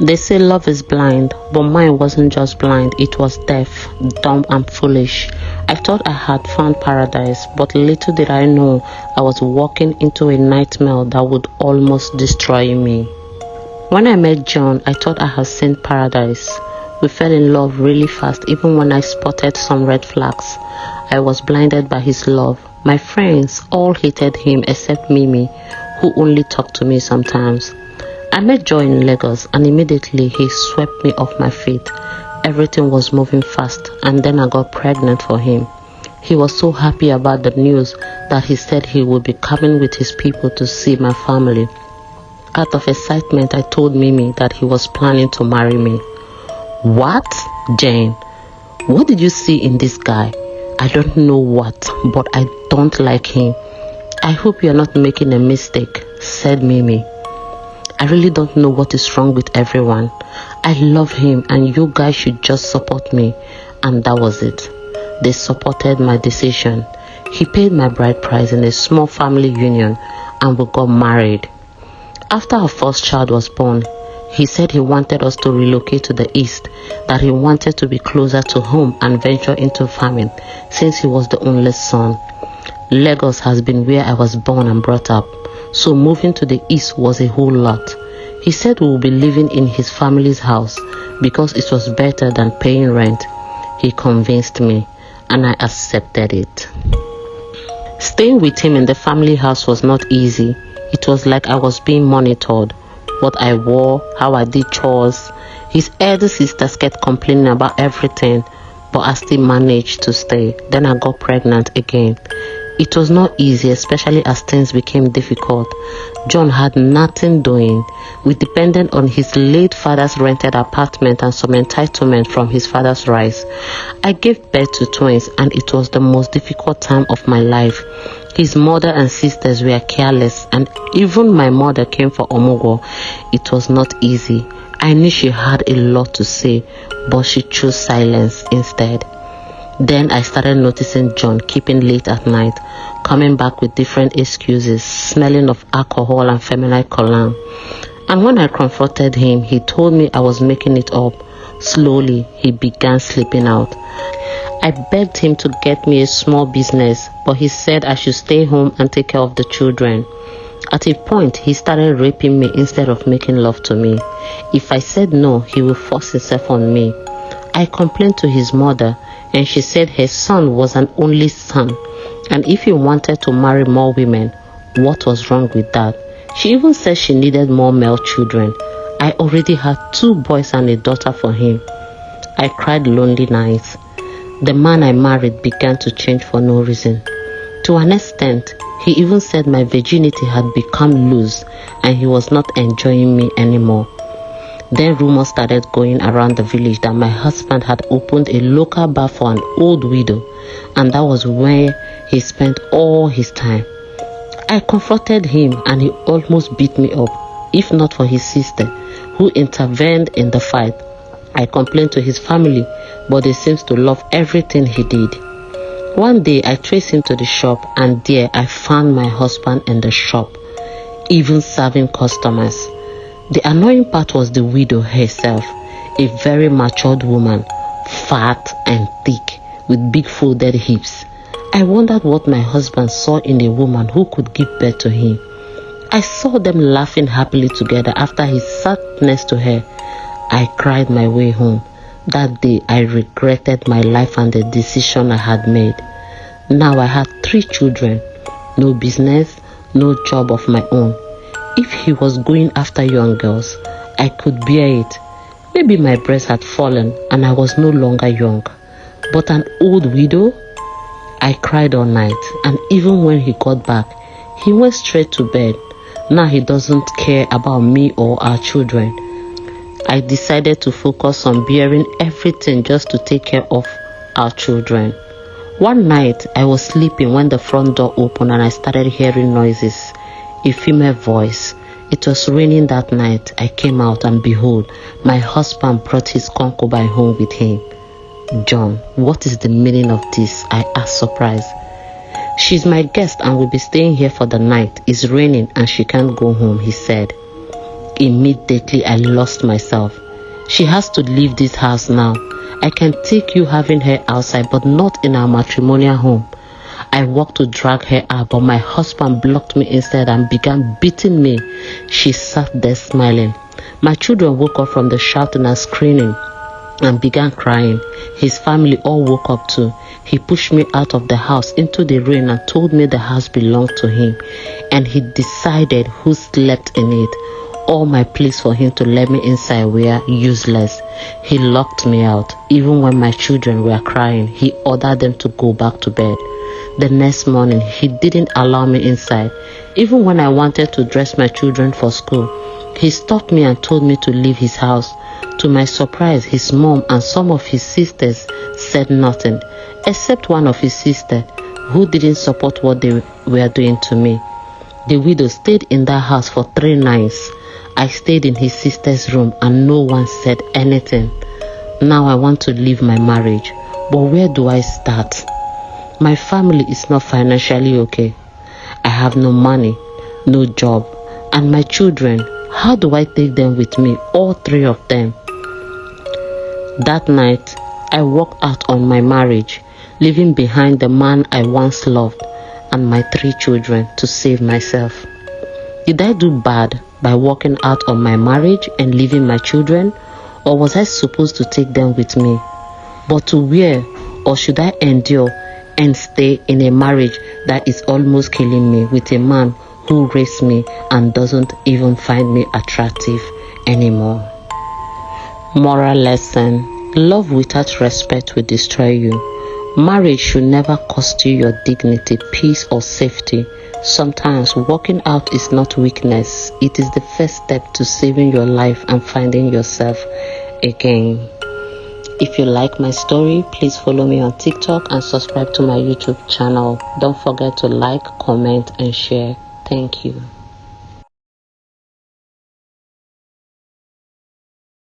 They say love is blind, but mine wasn't just blind, it was deaf, dumb and foolish. I thought I had found paradise, but little did I know I was walking into a nightmare that would almost destroy me. When I met John, I thought I had seen paradise. We fell in love really fast, even when I spotted some red flags. I was blinded by his love. My friends all hated him except Mimi, who only talked to me sometimes. I met Joy in Lagos and immediately he swept me off my feet. Everything was moving fast and then I got pregnant for him. He was so happy about the news that he said he would be coming with his people to see my family. Out of excitement, I told Mimi that he was planning to marry me. What? Jane, what did you see in this guy? I don't know what, but I don't like him. I hope you're not making a mistake, said Mimi. I really don't know what is wrong with everyone. I love him and you guys should just support me. And that was it. They supported my decision. He paid my bride price in a small family union and we got married. After our first child was born, he said he wanted us to relocate to the east, that he wanted to be closer to home and venture into farming since he was the only son. Lagos has been where I was born and brought up, so moving to the east was a whole lot. He said we would be living in his family's house because it was better than paying rent. He convinced me and I accepted it. Staying with him in the family house was not easy. It was like I was being monitored. What I wore, how I did chores. His elder sisters kept complaining about everything, but I still managed to stay. Then I got pregnant again. It was not easy, especially as things became difficult. John had nothing doing. We depended on his late father's rented apartment and some entitlement from his father's rice. I gave birth to twins and it was the most difficult time of my life. His mother and sisters were careless and even my mother came for Omugo. It was not easy. I knew she had a lot to say, but she chose silence instead. Then I started noticing John keeping late at night, coming back with different excuses, smelling of alcohol and feminine cologne. And when I confronted him, he told me I was making it up. Slowly, he began slipping out. I begged him to get me a small business, but he said I should stay home and take care of the children. At a point, he started raping me instead of making love to me. If I said no, he would force himself on me. I complained to his mother, and she said her son was an only son, and if he wanted to marry more women, what was wrong with that? She even said she needed more male children. I already had 2 boys and a daughter for him. I cried lonely nights. The man I married began to change for no reason. To an extent, he even said my virginity had become loose and he was not enjoying me anymore. Then rumors started going around the village that my husband had opened a local bar for an old widow, and that was where he spent all his time. I confronted him and he almost beat me up, if not for his sister, who intervened in the fight. I complained to his family, but they seemed to love everything he did. One day I traced him to the shop and there I found my husband in the shop, even serving customers. The annoying part was the widow herself, a very matured woman, fat and thick, with big folded hips. I wondered what my husband saw in a woman who could give birth to him. I saw them laughing happily together after he sat next to her. I cried my way home. That day I regretted my life and the decision I had made. Now I had 3 children, no business, no job of my own. If he was going after young girls, I could bear it. Maybe my breast had fallen and I was no longer young. But an old widow? I cried all night, and even when he got back, he went straight to bed. Now he doesn't care about me or our children. I decided to focus on bearing everything just to take care of our children. One night, I was sleeping when the front door opened and I started hearing noises. A female voice. It was raining that night. I came out and behold, my husband brought his concubine home with him. John, what is the meaning of this? I asked surprised. She's my guest and will be staying here for the night. It's raining and she can't go home, he said. Immediately, I lost myself. She has to leave this house now. I can take you having her outside, but not in our matrimonial home. I walked to drag her out, but my husband blocked me instead and began beating me. She sat there smiling. My children woke up from the shouting and screaming and began crying. His family all woke up too. He pushed me out of the house into the rain and told me the house belonged to him, and he decided who slept in it. All my pleas for him to let me inside were useless. He locked me out. Even when my children were crying, he ordered them to go back to bed. The next morning, he didn't allow me inside. Even when I wanted to dress my children for school, he stopped me and told me to leave his house. To my surprise, his mom and some of his sisters said nothing, except one of his sisters, who didn't support what they were doing to me. The widow stayed in that house for 3 nights. I stayed in his sister's room and no one said anything. Now I want to leave my marriage, but where do I start? My family is not financially okay. I have no money, no job, and my children, how do I take them with me, all 3 of them? That night, I walked out on my marriage, leaving behind the man I once loved and my 3 children to save myself. Did I do bad by walking out on my marriage and leaving my children, or was I supposed to take them with me? But to where, or should I endure and stay in a marriage that is almost killing me with a man who raised me and doesn't even find me attractive anymore? Moral lesson: love without respect will destroy you. Marriage should never cost you your dignity, peace, or safety. Sometimes walking out is not weakness. It is the first step to saving your life and finding yourself again. If you like my story, please follow me on TikTok and subscribe to my YouTube channel. Don't forget to like, comment, and share. Thank you.